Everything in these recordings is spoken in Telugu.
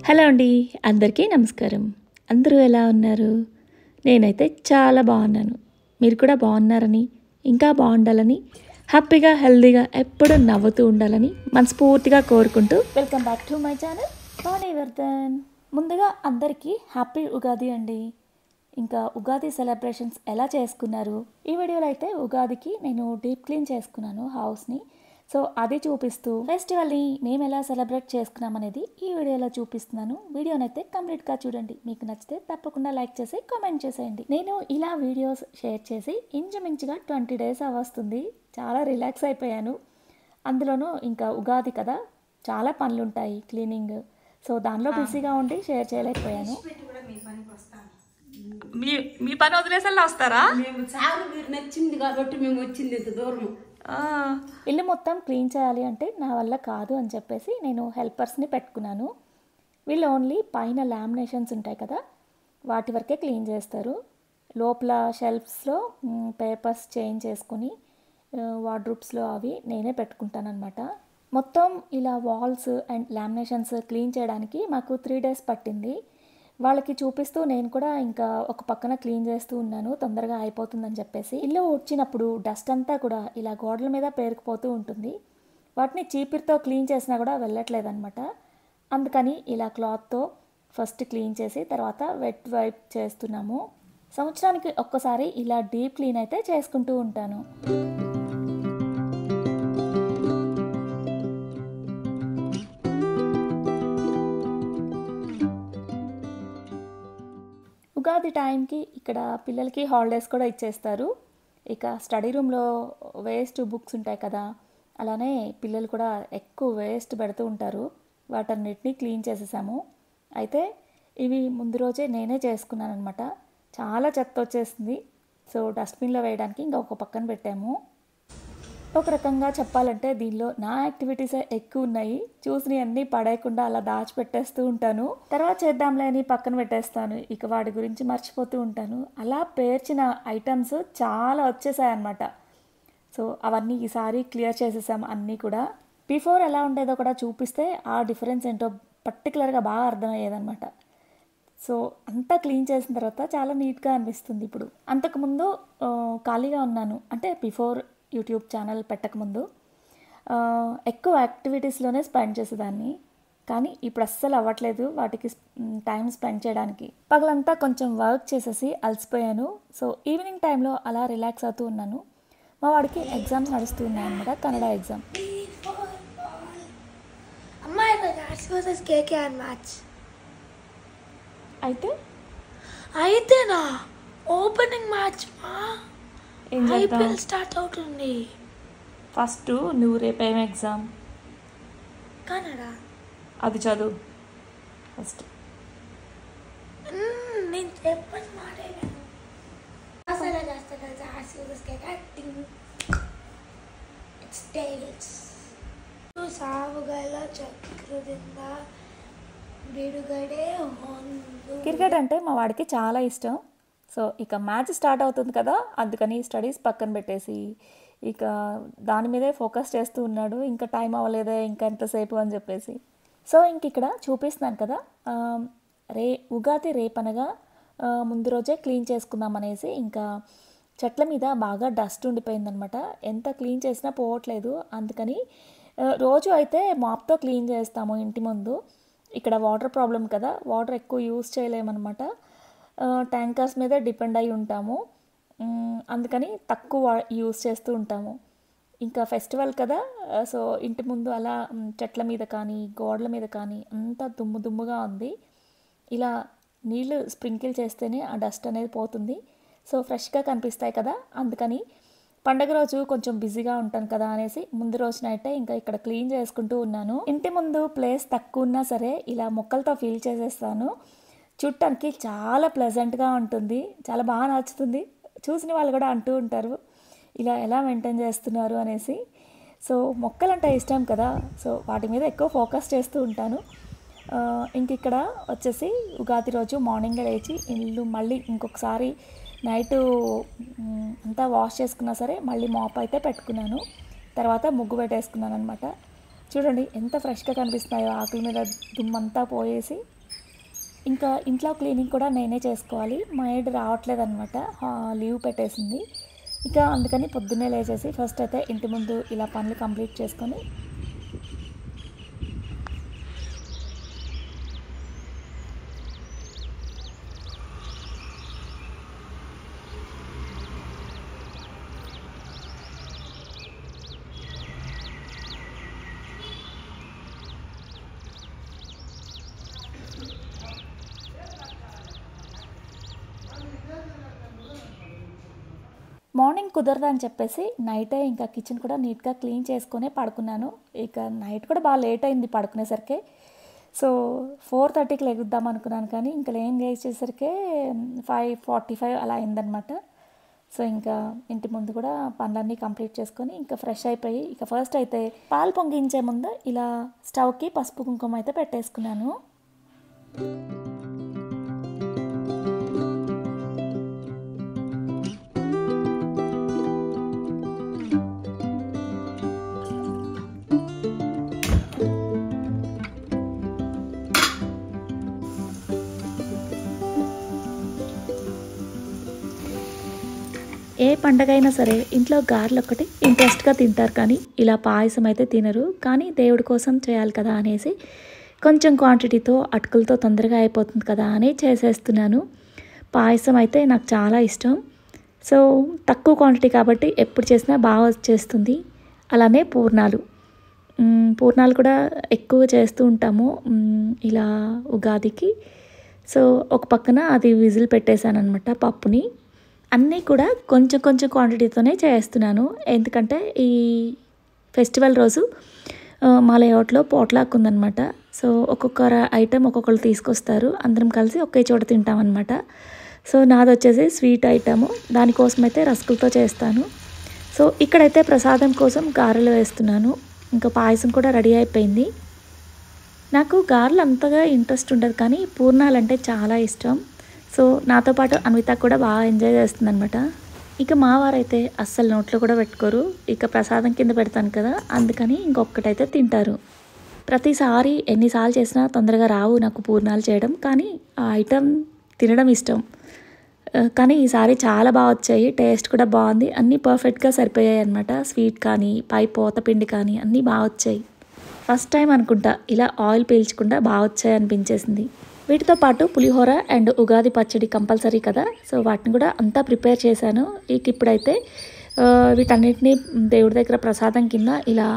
హలో అండి, అందరికీ నమస్కారం. అందరూ ఎలా ఉన్నారు? నేనైతే చాలా బాగున్నాను. మీరు కూడా బాగున్నారని, ఇంకా బాగుండాలని, హ్యాపీగా హెల్తీగా ఎప్పుడూ నవ్వుతూ ఉండాలని మనస్ఫూర్తిగా కోరుకుంటూ welcome back to my channel Vanivardhan. ముందుగా అందరికీ హ్యాపీ ఉగాది అండి. ఇంకా ఉగాది సెలబ్రేషన్స్ ఎలా చేసుకున్నారు? ఈ వీడియోలో అయితే ఉగాదికి నేను డీప్ క్లీన్ చేసుకున్నాను హౌస్ని. సో అది చూపిస్తూ ఫెస్టివల్ని మేము ఎలా సెలబ్రేట్ చేసుకున్నాం అనేది ఈ వీడియోలో చూపిస్తున్నాను. వీడియోనైతే కంప్లీట్గా చూడండి. మీకు నచ్చితే తప్పకుండా లైక్ చేసి కామెంట్ చేసేయండి. నేను ఇలా వీడియోస్ షేర్ చేసి ఇంచుమించుగా 20 days వస్తుంది. చాలా రిలాక్స్ అయిపోయాను. అందులోనూ ఇంకా ఉగాది కదా, చాలా పనులు ఉంటాయి, క్లీనింగ్. సో దానిలో బిజీగా ఉండి షేర్ చేయలేకపోయాను. మీ పని వదిలేసా వస్తారా? మేము చాలు మీరు నచ్చింది కాబట్టి మేము వచ్చింది ఇంత దూరం. ఇల్లు మొత్తం క్లీన్ చేయాలి అంటే నా వల్ల కాదు అని చెప్పేసి నేను హెల్పర్స్ని పెట్టుకున్నాను. వీళ్ళు ఓన్లీ పైన లామినేషన్స్ ఉంటాయి కదా, వాటి వరకే క్లీన్ చేస్తారు. లోపల షెల్ఫ్స్లో పేపర్స్ చేంజ్ చేసుకుని వార్డ్రూబ్స్లో అవి నేనే పెట్టుకుంటాను అనమాట. మొత్తం ఇలా వాల్స్ అండ్ లామినేషన్స్ క్లీన్ చేయడానికి మాకు 3 days పట్టింది. వాళ్ళకి చూపిస్తూ నేను కూడా ఇంకా ఒక పక్కన క్లీన్ చేస్తూ ఉన్నాను, తొందరగా అయిపోతుందని చెప్పేసి. ఇల్లు ఊడ్చినప్పుడు డస్ట్ అంతా కూడా ఇలా గోడల మీద పేరుకుపోతూ ఉంటుంది. వాటిని చీపిరితో క్లీన్ చేసినా కూడా వెళ్ళట్లేదన్నమాట. అందుకని ఇలా క్లాత్తో ఫస్ట్ క్లీన్ చేసి తర్వాత వెట్ వైప్ చేస్తున్నాము. సంవత్సరానికి ఒక్కసారి ఇలా డీప్ క్లీన్ అయితే చేసుకుంటూ ఉంటాను. ఉగాది టైంకి ఇక్కడ పిల్లలకి హాలిడేస్ కూడా ఇచ్చేస్తారు. ఇక స్టడీ రూమ్లో వేస్ట్ బుక్స్ ఉంటాయి కదా, అలానే పిల్లలు కూడా ఎక్కువ వేస్ట్ పెడుతూ ఉంటారు. వాటన్నిటిని క్లీన్ చేసేసాము. అయితే ఇవి ముందు రోజే నేనే చేసుకున్నాను అనమాట. చాలా చెత్త వచ్చేసింది. సో డస్ట్బిన్లో వేయడానికి ఇంకా ఒక పక్కన పెట్టాము. ఒక రకంగా చెప్పాలంటే దీనిలో నా యాక్టివిటీసే ఎక్కువ ఉన్నాయి. చూసినవి అన్నీ పడేయకుండా అలా దాచిపెట్టేస్తూ ఉంటాను. తర్వాత చేద్దాంలే అని పక్కన పెట్టేస్తాను. ఇక వాటి గురించి మర్చిపోతూ ఉంటాను. అలా పేర్చిన ఐటమ్స్ చాలా వచ్చేసాయి అన్నమాట. సో అవన్నీ ఈసారి క్లియర్ చేసేసాము అన్నీ కూడా. బిఫోర్ ఎలా ఉండేదో కూడా చూపిస్తే ఆ డిఫరెన్స్ ఏంటో పర్టికులర్గా బాగా అర్థమయ్యేదన్నమాట. సో అంతా క్లీన్ చేసిన తర్వాత చాలా నీట్గా అనిపిస్తుంది ఇప్పుడు. అంతకుముందు ఖాళీగా ఉన్నాను అంటే బిఫోర్ యూట్యూబ్ ఛానల్ పెట్టకముందు ఎక్కువ యాక్టివిటీస్లోనే స్పెండ్ చేసేదాన్ని. కానీ ఇప్పుడు అస్సలు అవ్వట్లేదు వాటికి టైం స్పెండ్ చేయడానికి. పగలంతా కొంచెం వర్క్ చేసేసి అలసిపోయాను. సో ఈవినింగ్ టైంలో అలా రిలాక్స్ అవుతూ ఉన్నాను. మా వాడికి ఎగ్జామ్స్ నడుస్తూ ఉన్నాయి అన్నమాట, కన్నడ ఎగ్జామ్. అయితేనా ఓపెనింగ్ మ్యాచ్ ఏం చేద్దాం? ఐపీఎల్ స్టార్ట్ అవుతుంది. ఫస్ట్ నువ్వు రేపేం ఎగ్జామ్? కన్నడ. అది చదువు ఫస్ట్. నేను చెప్పని మాట్లాడాను. అసలు సావుగల చక్రದಿಂದ బిడుగడే ಹೊಂದು. క్రికెట్ అంటే మా వాడికి చాలా ఇష్టం. సో ఇక మ్యాచ్ స్టార్ట్ అవుతుంది కదా, అందుకని స్టడీస్ పక్కన పెట్టేసి ఇక దాని మీదే ఫోకస్ చేస్తూ ఉన్నాడు. ఇంకా టైం అవ్వలేదే, ఇంకా ఎంతసేపు అని చెప్పేసి. సో ఇంక ఇక్కడ చూపిస్తున్నాను కదా, ఉగాది రేపనగా ముందు రోజే క్లీన్ చేసుకుందాం అనేసి ఇంకా చెట్ల మీద బాగా డస్ట్ ఉండిపోయిందనమాట. ఎంత క్లీన్ చేసినా పోవట్లేదు. అందుకని రోజు అయితే మాప్తో క్లీన్ చేస్తాము ఇంటి ముందు. ఇక్కడ వాటర్ ప్రాబ్లం కదా, వాటర్ ఎక్కువ యూస్ చేయలేమన్నమాట. ట్యాంకర్స్ మీద డిపెండ్ అయి ఉంటాము. అందుకని తక్కువ యూస్ చేస్తూ ఉంటాము. ఇంకా ఫెస్టివల్ కదా, సో ఇంటి ముందు అలా చెట్ల మీద కానీ గోడల మీద కానీ అంతా దుమ్ము దుమ్ముగా ఉంది. ఇలా నీళ్ళు స్ప్రింకిల్ చేస్తేనే ఆ డస్ట్ అనేది పోతుంది. సో ఫ్రెష్గా కనిపిస్తాయి కదా, అందుకని పండగ రోజు కొంచెం బిజీగా ఉంటాను కదా అనేసి ముందు రోజునైతే ఇంకా ఇక్కడ క్లీన్ చేసుకుంటూ ఉన్నాను. ఇంటి ముందు ప్లేస్ తక్కువ ఉన్నా సరే ఇలా మొక్కలతో ఫిల్ చేసేస్తాను. చూడటానికి చాలా ప్లెజెంట్గా ఉంటుంది, చాలా బాగా నచ్చుతుంది. చూసిన వాళ్ళు కూడా అంటూ ఉంటారు ఇలా ఎలా మెయింటైన్ చేస్తున్నారు అనేసి. సో మొక్కలంటే ఇష్టం కదా, సో వాటి మీద ఎక్కువ ఫోకస్ చేస్తూ ఉంటాను. ఇంక ఇక్కడ వచ్చేసి ఉగాది రోజు మార్నింగ్ లేచి ఇల్లు మళ్ళీ ఇంకొకసారి నైట్ అంతా వాష్ చేసుకున్నా సరే మళ్ళీ మాప్ అయితే పెట్టుకున్నాను. తర్వాత ముగ్గు పెట్టేసుకున్నాను అనమాట. చూడండి ఎంత ఫ్రెష్గా కనిపిస్తున్నాయో, ఆకుల మీద దుమ్మంతా పోయేసి. ఇంకా ఇంట్లో క్లీనింగ్ కూడా నేనే చేసుకోవాలి, మైడ్ రావట్లేదు అనమాట, లీవ్ పెట్టేసింది. ఇక అందుకని పొద్దున్నే లేచేసి ఫస్ట్ అయితే ఇంటి ముందు ఇలా పనులు కంప్లీట్ చేసుకొని మార్నింగ్ కుదరదని చెప్పేసి నైటే ఇంకా కిచెన్ కూడా నీట్గా క్లీన్ చేసుకొని పడుకున్నాను. ఇక నైట్ కూడా బాగా లేట్ అయింది పడుకునేసరికి. సో 4:30కి లెగుద్దాం అనుకున్నాను, కానీ ఇంకా లేచేసరికి 5:45 అలా అయిందనమాట. సో ఇంకా ఇంటి ముందు కూడా పనులన్నీ కంప్లీట్ చేసుకొని ఇంకా ఫ్రెష్ అయిపోయి, ఇక ఫస్ట్ అయితే పాలు పొంగించే ముందు ఇలా స్టవ్కి పసుపు కుంకుమ అయితే పెట్టేసుకున్నాను. ఏ పండగ అయినా సరే ఇంట్లో గారెలు ఒక్కటి ఇంట్రెస్ట్గా తింటారు, కానీ ఇలా పాయసం అయితే తినరు. కానీ దేవుడి కోసం చేయాలి కదా అనేసి కొంచెం క్వాంటిటీతో అటుకులతో తొందరగా అయిపోతుంది కదా అని చేసేస్తున్నాను. పాయసం అయితే నాకు చాలా ఇష్టం. సో తక్కువ క్వాంటిటీ కాబట్టి ఎప్పుడు చేసినా బాగా వచ్చేస్తుంది. అలానే పూర్ణాలు కూడా ఎక్కువ చేస్తూ ఉంటాము ఇలా ఉగాదికి. సో ఒక పక్కన అది విజిల్ పెట్టేశాను అనమాట పప్పుని. అన్నీ కూడా కొంచెం కొంచెం క్వాంటిటీతోనే చేస్తున్నాను, ఎందుకంటే ఈ ఫెస్టివల్ రోజు మా లేఅవుట్లో పోట్లాక్ ఉందన్నమాట. సో ఒక్కొక్క ఐటెం ఒక్కొక్కరు తీసుకొస్తారు, అందరం కలిసి ఒకే చోట తింటామన్నమాట. సో నాది వచ్చేసి స్వీట్ ఐటము, దానికోసం అయితే రస్కులతో చేస్తాను. సో ఇక్కడైతే ప్రసాదం కోసం గారెలు వేస్తున్నాను. ఇంకా పాయసం కూడా రెడీ అయిపోయింది. నాకు గారెలు అంతగా ఇంట్రెస్ట్ ఉండదు, కానీ పూర్ణాలంటే చాలా ఇష్టం. సో నాతో పాటు అన్విత కూడా బాగా ఎంజాయ్ చేస్తుందన్నమాట. ఇక మా వారైతే అస్సలు నోట్లో కూడా పెట్టుకోరు, ఇక ప్రసాదం కింద పెడతాను కదా అందుకని ఇంకొకటైతే తింటారు. ప్రతిసారి ఎన్నిసార్లు చేసినా తొందరగా రావు నాకు పూర్ణాలు చేయడం, కానీ ఆ ఐటెం తినడం ఇష్టం. కానీ ఈసారి చాలా బాగా వచ్చాయి, టేస్ట్ కూడా బాగుంది, అన్నీ పర్ఫెక్ట్గా సరిపోయాయి అన్నమాట. స్వీట్ కానీ పై పోత పిండి కానీ అన్నీ బాగా వచ్చాయి. ఫస్ట్ టైం అనుకుంటా ఇలా ఆయిల్ పీల్చకుండా బాగా వచ్చాయి అనిపించేసింది. వీటితో పాటు పులిహోర అండ్ ఉగాది పచ్చడి కంపల్సరీ కదా, సో వాటిని కూడా అంతా ప్రిపేర్ చేశాను. ఇప్పుడైతే వీటన్నిటిని దేవుడి దగ్గర ప్రసాదం కింద ఇలా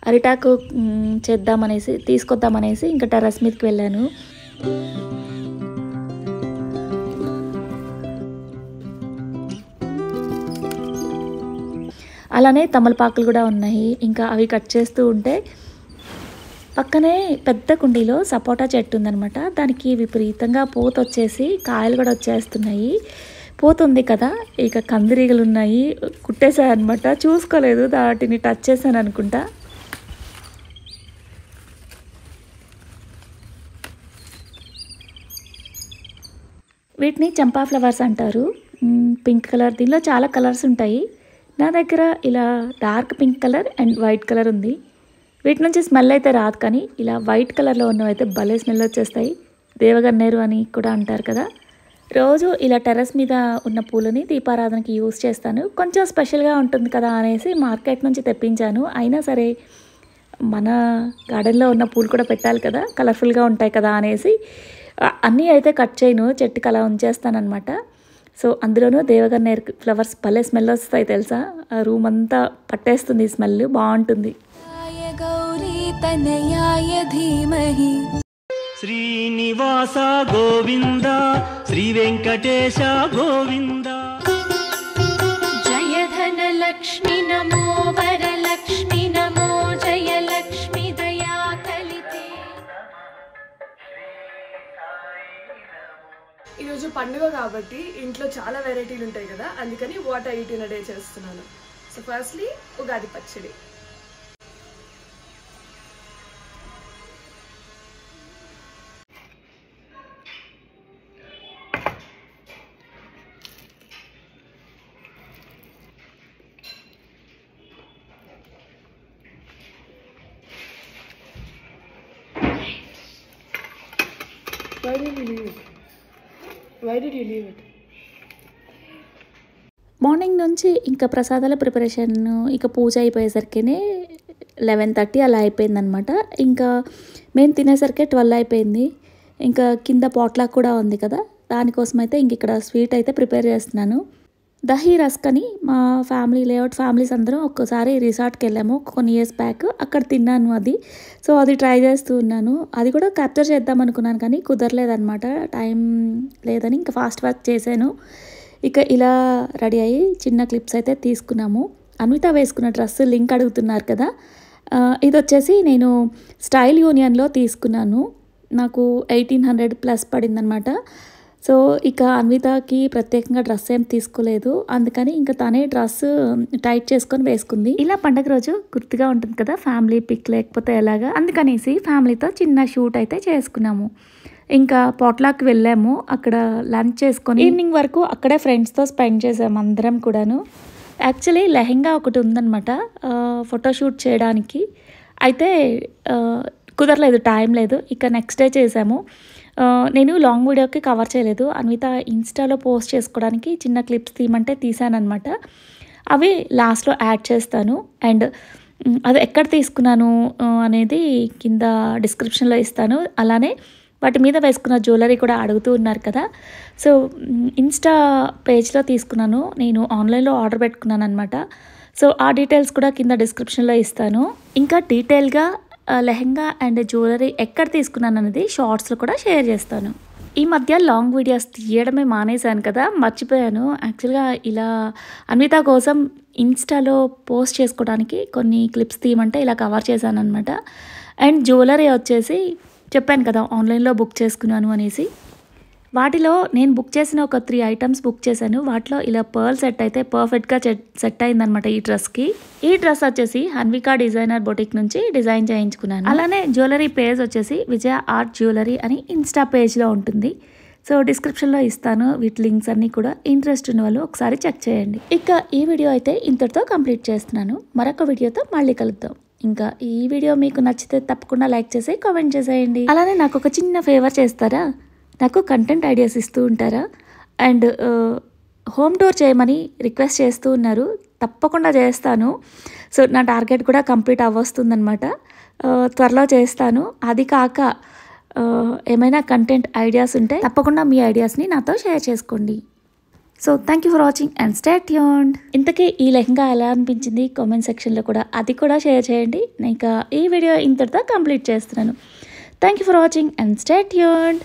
అరిటాకు తీసుకొద్దామనేసి ఇంకా టెర్రస్ మీదకి వెళ్ళాను. అలానే తమలపాకులు కూడా ఉన్నాయి, ఇంకా అవి కట్ చేస్తూ ఉంటే పక్కనే పెద్ద కుండీలో సపోటా చెట్టు ఉందనమాట. దానికి విపరీతంగా పూత వచ్చేసి కాయలు కూడా వచ్చేస్తున్నాయి. పూత ఉంది కదా, ఇక కందిరీగలు ఉన్నాయి, కుట్టేసాయి అనమాట. చూసుకోలేదు, వాటిని టచ్ చేశాను అనుకుంటా. వీటిని చంపా ఫ్లవర్స్ అంటారు, పింక్ కలర్. దీనిలో చాలా కలర్స్ ఉంటాయి. నా దగ్గర ఇలా dark pink colour and white colour ఉంది. వీటి నుంచి స్మెల్ అయితే రాదు, కానీ ఇలా వైట్ కలర్లో ఉన్నవి అయితే భలే స్మెల్ వచ్చేస్తాయి. దేవగన్నేరు అని కూడా అంటారు కదా. రోజు ఇలా టెర్రస్ మీద ఉన్న పూలని దీపారాధనకి యూజ్ చేస్తాను. కొంచెం స్పెషల్గా ఉంటుంది కదా అనేసి మార్కెట్ నుంచి తెప్పించాను. అయినా సరే మన గార్డెన్లో ఉన్న పూలు కూడా పెట్టాలి కదా, కలర్ఫుల్గా ఉంటాయి కదా అనేసి అన్నీ అయితే కట్ చేయను, చెట్టుకి అలా ఉంచేస్తానమాట. సో అందులోనూ దేవగన్నేరు ఫ్లవర్స్ భలే స్మెల్ వస్తాయి తెలుసా, ఆ రూమ్ అంతా పట్టేస్తుంది స్మెల్, బాగుంటుంది. శ్రీనివాస గోవింద, శ్రీ వెంకటేశ గోవింద. జయ ధన లక్ష్మి నమో వరలక్ష్మి నమో జయ లక్ష్మి దయా కలితే. ఈరోజు పండుగ కాబట్టి ఇంట్లో చాలా వెరైటీలు ఉంటాయి కదా, అందుకని what I eat in a day చేస్తున్నాను. సో ఫస్ట్లీ ఉగాది పచ్చడి. Why did you leave it? Why did you leave it? Morning నుంచి ఇంకా ప్రసాదాల ప్రిపరేషన్ ఇక పూజ అయిపోయేసరికినే 11:30 అలా అయిపోయిందనమాట. ఇంకా మేము తినేసరికి 12 అయిపోయింది. ఇంకా కింద పాట్లాక్ కూడా ఉంది కదా, దానికోసం అయితే ఇంక ఇక్కడ స్వీట్ అయితే ప్రిపేర్ చేస్తున్నాను. దహీ రస్క్ అని మా ఫ్యామిలీ లేఅవుట్ ఫ్యామిలీస్ అందరం ఒక్కసారి రిసార్ట్కి వెళ్ళాము కొన్ని ఇయర్స్ బ్యాక్. అక్కడ తిన్నాను అది. సో అది ట్రై చేస్తూ ఉన్నాను. అది కూడా క్యాప్చర్ చేద్దాం అనుకున్నాను కానీ కుదరలేదన్నమాట, టైం లేదని ఇంకా ఫాస్ట్ చేశాను. ఇక ఇలా రెడీ అయ్యి చిన్న క్లిప్స్ అయితే తీసుకున్నాము. అన్విత వేసుకున్న డ్రెస్ లింక్ అడుగుతున్నారు కదా, ఇది వచ్చేసి నేను స్టైల్ యూనియన్లో తీసుకున్నాను. నాకు 1800 ప్లస్ పడిందనమాట. సో ఇక అన్వితకి ప్రత్యేకంగా డ్రెస్ ఏం తీసుకోలేదు, అందుకని ఇంకా తనే డ్రెస్ టైట్ చేసుకొని వేసుకుంది. ఇలా పండగ రోజు గుర్తుగా ఉంటుంది కదా ఫ్యామిలీ పిక్, లేకపోతే ఎలాగా, అందుకనేసి ఫ్యామిలీతో చిన్న షూట్ అయితే చేసుకున్నాము. ఇంకా పాట్లాక్ వెళ్ళాము, అక్కడ లంచ్ చేసుకొని ఈవినింగ్ వరకు అక్కడే ఫ్రెండ్స్తో స్పెండ్ చేసాము అందరం కూడాను. యాక్చువల్లీ లెహెంగా ఒకటి ఉందన్నమాట ఫోటోషూట్ చేయడానికి, అయితే కుదరలేదు, టైం లేదు. ఇక నెక్స్ట్ డే చేసాము. నేను లాంగ్ వీడియోకి కవర్ చేయలేదు, అన్విత ఇన్స్టాలో పోస్ట్ చేసుకోవడానికి చిన్న క్లిప్స్ తీయమంటే తీసానమాట. అవి లాస్ట్లో యాడ్ చేస్తాను. అండ్ అది ఎక్కడ తీసుకున్నాను అనేది కింద డిస్క్రిప్షన్లో ఇస్తాను. అలానే వాటి మీద వేసుకున్న జ్యువెలరీ కూడా అడుగుతూ ఉన్నారు కదా, సో ఇన్స్టా పేజ్లో తీసుకున్నాను, నేను ఆన్లైన్లో ఆర్డర్ పెట్టుకున్నాను అనమాట. సో ఆ డీటెయిల్స్ కూడా కింద డిస్క్రిప్షన్లో ఇస్తాను. ఇంకా డీటెయిల్గా లెహెంగా అండ్ జ్యువెలరీ ఎక్కడ తీసుకున్నాను అనేది షార్ట్స్లో కూడా షేర్ చేస్తాను. ఈ మధ్య లాంగ్ వీడియోస్ తీయడమే మానేశాను కదా, మర్చిపోయాను. యాక్చువల్గా ఇలా అన్విత కోసం ఇన్స్టాలో పోస్ట్ చేసుకోవడానికి కొన్ని క్లిప్స్ తీయమంటే ఇలా కవర్ చేశాను అనమాట. అండ్ జ్యువెలరీ వచ్చేసి చెప్పాను కదా ఆన్లైన్లో బుక్ చేసుకున్నాను అనేసి, వాటిలో నేను బుక్ చేసిన ఒక 3 ఐటమ్స్ బుక్ చేశాను. వాటిలో ఇలా పర్ల్ సెట్ అయితే పర్ఫెక్ట్గా సెట్ అయిందనమాట ఈ డ్రెస్కి. ఈ డ్రెస్ వచ్చేసి హన్వికా డిజైనర్ బొటిక్ నుంచి డిజైన్ చేయించుకున్నాను. అలానే జ్యువెలరీ పేజ్ వచ్చేసి విజయ ఆర్ట్ జ్యువెలరీ అని ఇన్స్టా పేజ్లో ఉంటుంది. సో డిస్క్రిప్షన్లో ఇస్తాను వీటి లింక్స్ అన్నీ కూడా, ఇంట్రెస్ట్ ఉన్న వాళ్ళు ఒకసారి చెక్ చేయండి. ఇక ఈ వీడియో అయితే ఇంతటితో కంప్లీట్ చేస్తున్నాను. మరొక వీడియోతో మళ్ళీ కలుద్దాం. ఇంకా ఈ వీడియో మీకు నచ్చితే తప్పకుండా లైక్ చేసి కామెంట్ చేసేయండి. అలానే నాకు ఒక చిన్న ఫేవర్ చేస్తారా, నాకు కంటెంట్ ఐడియాస్ ఇస్తూ ఉంటారా, అండ్ హోమ్ టూర్ చేయమని రిక్వెస్ట్ చేస్తూ ఉన్నారు, తప్పకుండా చేస్తాను. సో నా టార్గెట్ కూడా కంప్లీట్ అవ్వస్తుందన్నమాట, త్వరలో చేస్తాను. అది కాక ఏమైనా కంటెంట్ ఐడియాస్ ఉంటే తప్పకుండా మీ ఐడియాస్ని నాతో షేర్ చేసుకోండి. So thank you for watching and stay tuned. ఇంతకీ ఈ లెహంగా ఎలా అనిపించింది కామెంట్ సెక్షన్లో కూడా అది కూడా షేర్ చేయండి. ఇంకా ఈ వీడియో ఇంతటితో కంప్లీట్ చేస్తున్నాను. Thank you for watching and stay tuned.